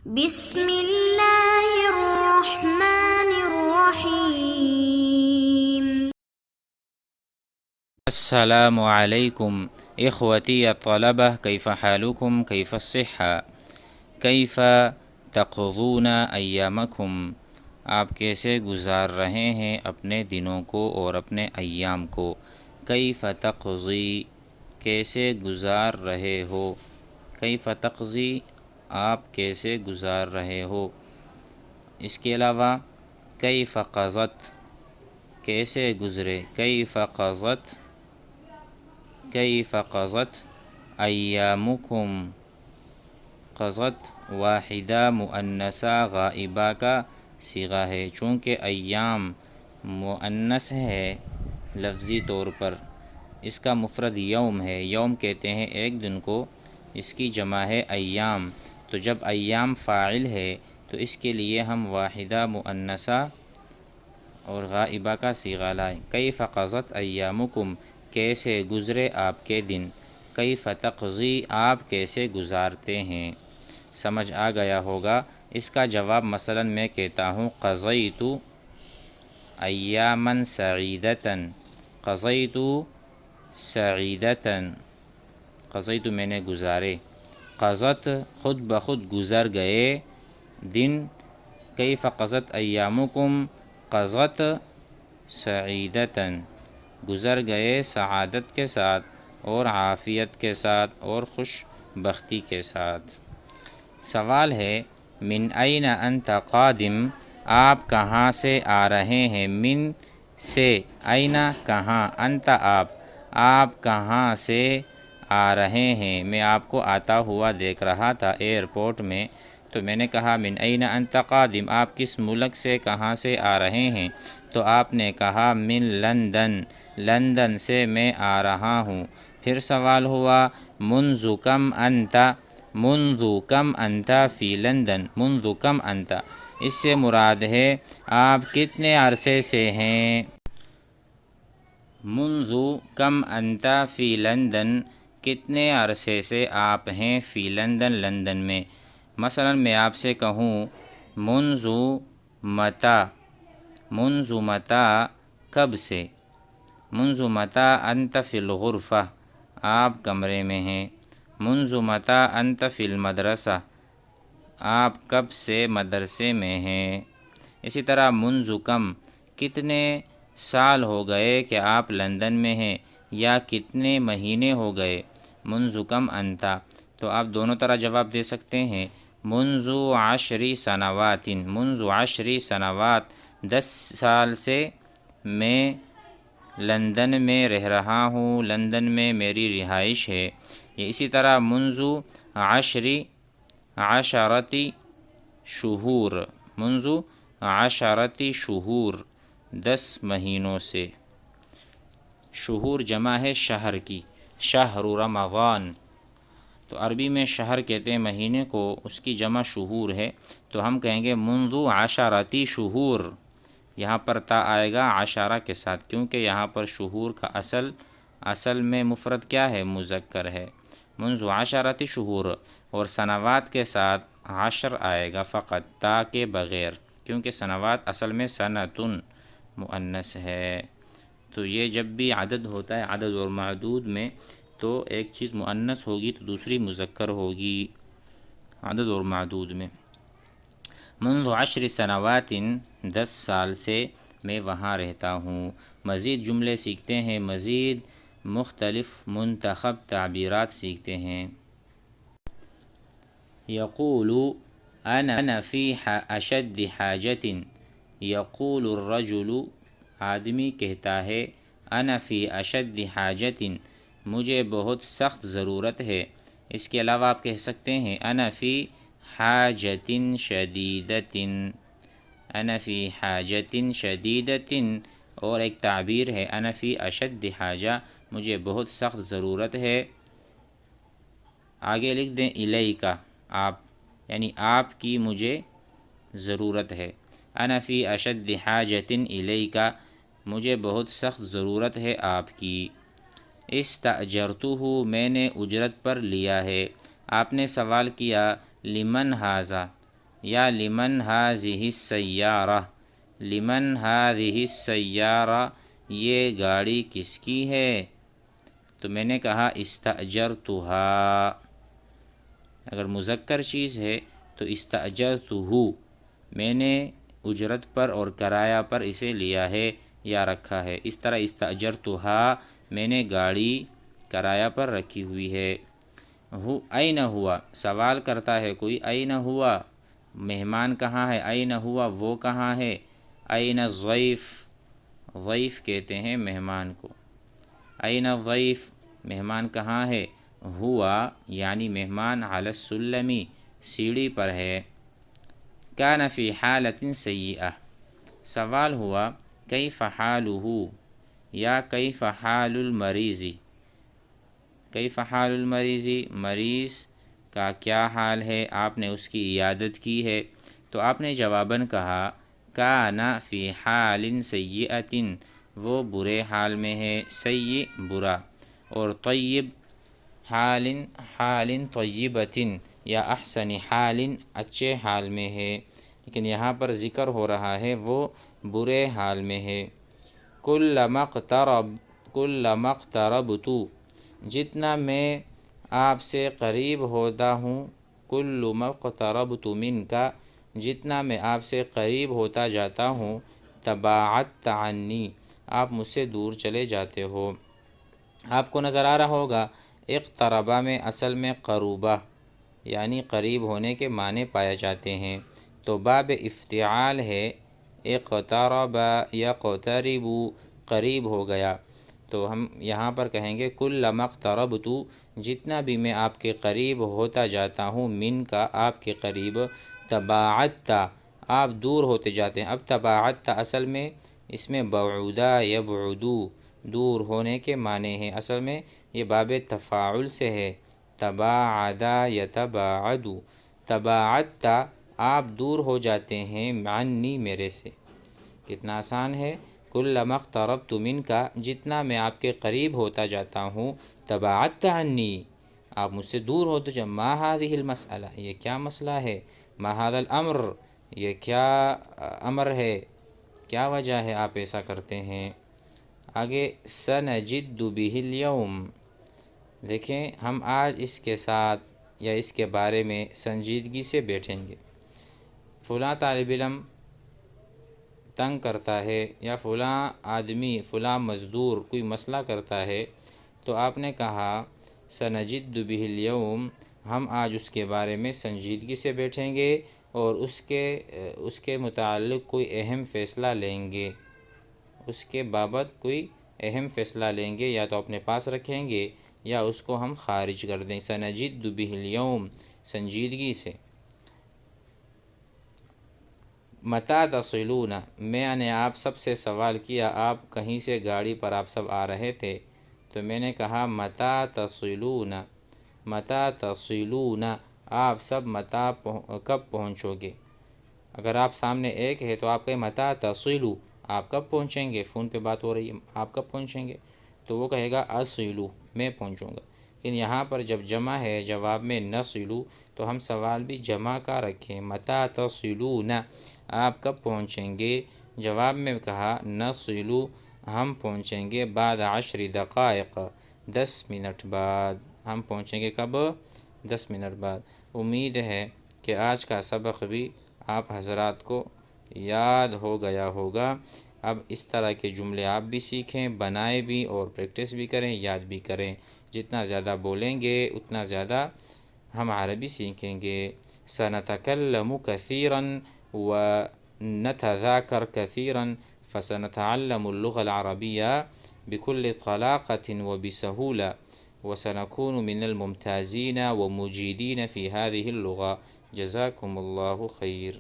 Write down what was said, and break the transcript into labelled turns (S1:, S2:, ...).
S1: بسم اللہ الرحمن الرحیم۔
S2: السلام علیکم اخوتی الطلبہ، کیف حالکم، کیف الصحہ، کیف تقضون ایامکم، آپ کیسے گزار رہے ہیں اپنے دنوں کو اور اپنے ایام کو۔ کیف تقضی، کیسے گزار رہے ہو۔ کیف تقضی، آپ کیسے گزار رہے ہو۔ اس کے علاوہ کیف قضت، کیسے گزرے۔ کیف قضت، کیف قضت ایامکم، قضت واحدہ مؤنثہ غائبہ کا صیغہ ہے، چونکہ ایام مؤنث ہے لفظی طور پر، اس کا مفرد یوم ہے، یوم کہتے ہیں ایک دن کو، اس کی جمع ہے ایام، تو جب ایام فاعل ہے تو اس کے لیے ہم واحدہ مؤنثہ اور غائبہ کا صیغہ لائیں۔ کیف قضت ایامکم، کیسے گزرے آپ کے دن۔ کیف تقضی، آپ کیسے گزارتے ہیں۔ سمجھ آ گیا ہوگا۔ اس کا جواب مثلا میں کہتا ہوں قضیت ایاما سعیدۃ، قضیت سعیدۃ، قضیت میں نے گزارے، قضت خود بخود گزر گئے دن۔ کیف قضت ایامکم، قضت سعیدۃ، گزر گئے سعادت کے ساتھ اور عافیت کے ساتھ اور خوش بختی کے ساتھ۔ سوال ہے من این انت قادم، آپ کہاں سے آ رہے ہیں۔ من سے، این کہاں، انت آپ کہاں سے آ رہے ہیں۔ میں آپ کو آتا ہوا دیکھ رہا تھا ایئرپورٹ میں، تو میں نے کہا من این انت قادم، آپ کس ملک سے کہاں سے آ رہے ہیں، تو آپ نے کہا من لندن، لندن سے میں آ رہا ہوں۔ پھر سوال ہوا منذ کم انت، منذ کم انت فی لندن، منذ کم انت، اس سے مراد ہے آپ کتنے عرصے سے ہیں۔ منذ کم انت فی لندن، کتنے عرصے سے آپ ہیں، فی لندن، لندن میں۔ مثلا میں آپ سے کہوں منذ متی، منذ متی کب سے، منذ متی انت فی الغرفہ، آپ کمرے میں ہیں۔ منذ متی انت فی المدرسہ، آپ کب سے مدرسے میں ہیں۔ اسی طرح منذ کم، کتنے سال ہو گئے کہ آپ لندن میں ہیں، یا کتنے مہینے ہو گئے۔ منذ کم انت، تو آپ دونوں طرح جواب دے سکتے ہیں۔ منذ 10 سنوات، منذ 10 سنوات، 10 سال سے میں لندن میں رہ رہا ہوں، لندن میں میری رہائش ہے۔ یہ اسی طرح منذ 10 شہور، منذ 10 شہور، 10 مہینوں سے۔ شہور جمع ہے شہر کی، شہر رمضان، تو عربی میں شہر کہتے ہیں مہینے کو، اس کی جمع شہور ہے، تو ہم کہیں گے منذ 10 شہور، یہاں پر تا آئے گا عشرہ کے ساتھ، کیونکہ یہاں پر شہور کا اصل میں مفرد کیا ہے، مذکر ہے۔ منذ 10 شہور، اور سنوات کے ساتھ 10 آئے گا فقط، تا کے بغیر، کیونکہ سنوات اصل میں سنتن مؤنث ہے۔ تو یہ جب بھی عدد ہوتا ہے عدد اور معدود میں، تو ایک چیز مؤنث ہوگی تو دوسری مذکر ہوگی عدد اور معدود میں۔ منذ 10 سنوات، 10 سال سے میں وہاں رہتا ہوں۔ مزید جملے سیکھتے ہیں، مزید مختلف منتخب تعبیرات سیکھتے ہیں۔ یقول انا فی اشد حاجۃ، یقول الرجل، آدمی کہتا ہے انا فی اشد حاجۃ، مجھے بہت سخت ضرورت ہے۔ اس کے علاوہ آپ کہہ سکتے ہیں انا فی حاجۃ شدیدۃ، انا فی حاجۃ شدیدۃ، اور ایک تعبیر ہے انا فی اشد حاجہ، مجھے بہت سخت ضرورت ہے۔ آگے لکھ دیں الیک، آپ، یعنی آپ کی مجھے ضرورت ہے۔ انا فی اشد حاجۃ الیک، مجھے بہت سخت ضرورت ہے آپ کی۔ استأجرتہ، میں نے اجرت پر لیا ہے۔ آپ نے سوال کیا لمن ھذا، یا لمن هذه السیارہ، لمن هذه السیارہ، یہ گاڑی کس کی ہے؟ تو میں نے کہا استأجرتها، اگر مذکر چیز ہے تو استأجرتہ، میں نے اجرت پر اور کرایہ پر اسے لیا ہے یا رکھا ہے۔ اس طرح استأجرتها، میں نے گاڑی کرایہ پر رکھی ہوئی ہے۔ این ہوا، سوال کرتا ہے کوئی، این ہوا، مہمان کہاں ہے؟ این ہوا، وہ کہاں ہے؟ این الضیف، ضیف کہتے ہیں مہمان کو۔ این الضیف، مہمان کہاں ہے؟ ہوا یعنی مہمان علی السلم، سیڑھی پر ہے۔ کان فی حالۃ سیئہ، سوال ہوا کیف حالہ یا کیف حال المریض، کیف حال المریض، مریض کا کیا حال ہے؟ آپ نے اس کی عیادت کی ہے تو آپ نے جواباً کہا کان فی حال سیئۃ، وہ برے حال میں ہے، سیئ برا، اور طیب حال، حال طیبۃ یا احسن حال اچھے حال میں ہے، لیکن یہاں پر ذکر ہو رہا ہے وہ برے حال میں ہے۔ کلما اقتربت، جتنا میں آپ سے قریب ہوتا ہوں، کلما اقتربت منک، جتنا میں آپ سے قریب ہوتا جاتا ہوں، تباعدت عنی، آپ مجھ سے دور چلے جاتے ہو۔ آپ کو نظر آ رہا ہوگا اقتربا میں اصل میں قروبہ یعنی قریب ہونے کے معنی پائے جاتے ہیں، تو باب افتعال ہے، اقترب یقترب، قریب ہو گیا، تو ہم یہاں پر کہیں گے کلما اقتربت، جتنا بھی میں آپ کے قریب ہوتا جاتا ہوں، من کا آپ کے قریب، تباعدت، آپ دور ہوتے جاتے ہیں۔ اب تباعدت اصل میں اس میں بعودا یبعدو، دور ہونے کے معنی ہیں، اصل میں یہ باب تفاعل سے ہے، تباعد یتباعد، تباعدت آپ دور ہو جاتے ہیں، عنی میرے سے، کتنا آسان ہے، کلما اقتربت منک، جتنا میں آپ کے قریب ہوتا جاتا ہوں، تباعدت عنی، آپ مجھ سے دور ہوتے جا۔ ما هذه المسئلہ، یہ کیا مسئلہ ہے؟ ما هذا الامر، یہ کیا امر ہے، کیا وجہ ہے آپ ایسا کرتے ہیں؟ آگے سنجد بہ اليوم، دیکھیں ہم آج اس کے ساتھ یا اس کے بارے میں سنجیدگی سے بیٹھیں گے۔ فلاں طالب علم تنگ کرتا ہے یا فلاں آدمی، فلاں مزدور کوئی مسئلہ کرتا ہے، تو آپ نے کہا سنجد بہ اليوم، ہم آج اس کے بارے میں سنجیدگی سے بیٹھیں گے اور اس کے متعلق کوئی اہم فیصلہ لیں گے، اس کے بابت کوئی اہم فیصلہ لیں گے، یا تو اپنے پاس رکھیں گے یا اس کو ہم خارج کر دیں، سنجد بہ اليوم، سنجیدگی سے۔ متی تصلون، میں نے آپ سب سے سوال کیا، آپ کہیں سے گاڑی پر آپ سب آ رہے تھے، تو میں نے کہا متی تصلون، متی تصلون، آپ سب کب پہنچو گے؟ اگر آپ سامنے ایک ہے تو آپ کہیں متی تصلو، آپ کب پہنچیں گے؟ فون پہ بات ہو رہی ہے، آپ کب پہنچیں گے؟ تو وہ کہے گا اصلو، میں پہنچوں گا۔ لیکن یہاں پر جب جمع ہے جواب میں نصلو، تو ہم سوال بھی جمع کا رکھیں، متی تصلون، آپ کب پہنچیں گے؟ جواب میں کہا نصلو، ہم پہنچیں گے بعد 10 دقائق، 10 منٹ بعد، ہم پہنچیں گے کب؟ 10 منٹ بعد۔ امید ہے کہ آج کا سبق بھی آپ حضرات کو یاد ہو گیا ہوگا۔ اب اس طرح کے جملے آپ بھی سیکھیں، بنائیں بھی اور پریکٹس بھی کریں، یاد بھی کریں۔ جتنا زیادہ بولیں گے اتنا زیادہ ہم عربی سیکھیں گے۔ سنتکلم کثیرا ونتذاکر کثیرا فسنتعلم اللغة العربية بكل طلاقة وبسهولة وسنكون من الممتازين ومجيدين في هذه اللغة۔ جزاكم الله خير۔